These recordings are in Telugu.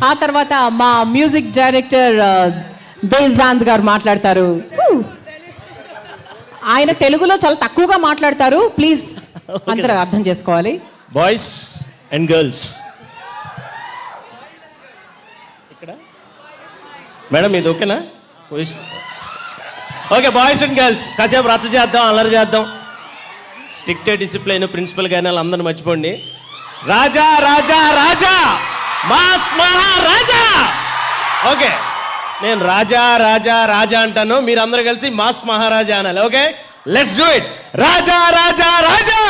ఆ తర్వాత మా మ్యూజిక్ డైరెక్టర్ దేవ్జాంత్ గారు మాట్లాడతారు. ఆయన తెలుగులో చాలా తక్కువగా మాట్లాడతారు, ప్లీజ్ అందరూ అర్థం చేసుకోవాలి. బాయ్స్ అండ్ గర్ల్స్, ఇక్కడ మేడం ఇది ఓకేనా? ఓకే, బాయ్స్ అండ్ గర్ల్స్ కాసేపు రచ్చ చేద్దాం, అల్లరి చేద్దాం. స్ట్రిక్ట్ డిసిప్లైన్, ప్రిన్సిపల్ గానీ అందరిని మర్చిపోండి. రాజా రాజా రాజా, మాస్ మహారాజా. ఓకే, నేను రాజా రాజా రాజా అంటాను, మీరందరూ కలిసి మాస్ మహారాజా అనాలి. Okay, let's do it. Raja Raja Raja,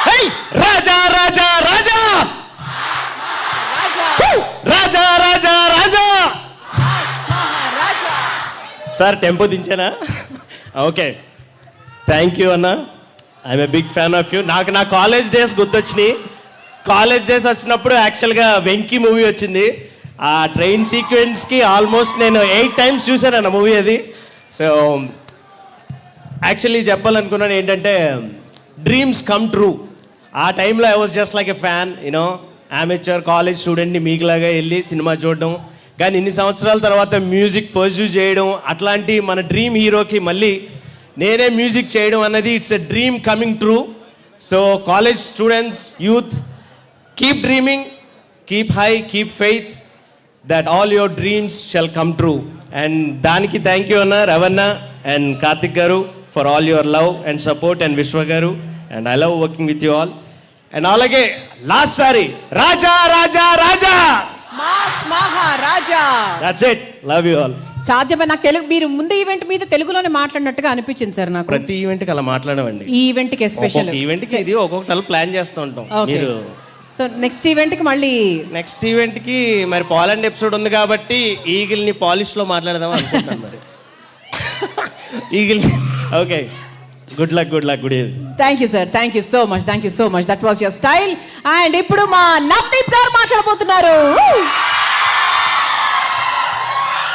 hey Raja Raja Raja, Raja Raja Raja. Sir tempo దించానా? ఓకే, థ్యాంక్ యూ అన్న, I'm a big fan of you. నాకు నా కాలేజ్ డేస్ గుర్తొచ్చినాయి. కాలేజ్ డేస్ వచ్చినప్పుడు యాక్చువల్గా వెంకీ మూవీ వచ్చింది. ఆ ట్రైన్ సీక్వెన్స్కి ఆల్మోస్ట్ నేను 8 times చూశాను అన్న మూవీ అది. సో యాక్చువల్లీ చెప్పాలనుకున్నాను ఏంటంటే, డ్రీమ్స్ కమ్ ట్రూ. ఆ టైంలో I was just like a fan, you know, amateur college స్టూడెంట్ని మీకులాగా వెళ్ళి సినిమా చూడడం. కానీ ఇన్ని సంవత్సరాల తర్వాత మ్యూజిక్ పర్స్యూ చేయడం, అట్లాంటి మన డ్రీమ్ హీరోకి మళ్ళీ నేనే మ్యూజిక్ చేయడం అన్నది it's a dream coming true. So college students, youth, keep dreaming, keep high, keep faith that all your dreams shall come true. And దానికి థ్యాంక్ యూ అన్న రవణ అండ్ కార్తిక్ గారు for all your love and support, and Vishwa గారు, and I love working with you all. And అలాగే లాస్ట్ సారి Raja Raja Raja, mass Maharaja. That's it, love you all. సాధ్యమే నాకు తెలుగు, మీరు ముందు ఈవెంట్ మీద తెలుగులోనే మాట్లాడినట్టుగా అనిపించింది సార్ నాకు. ప్రతి ఈవెంట్కి అలా మాట్లాడమండి, ఈ ఈవెంట్కి ఎస్పెషల్ ఈవెంట్కి ఇది ఒక్కొక్కటి ప్లాన్ చేస్తూ ఉంటాం. మీరు సో నెక్స్ట్ ఈవెంట్కి మళ్ళీ నెక్స్ట్ ఈవెంట్కి మరి పోలాండ్ ఎపిసోడ్ ఉంది కాబట్టి ఈగిల్ని పాలిష్లో మాట్లాడదాం అనుకుంటున్నాను మరి. Eagle. Okay, good luck, good luck, good evening. Thank you sir, thank you so much, thank you so much. That was your style. And ఇప్పుడు మా నవదీప్ గారు మాట్లాడబోతున్నారు.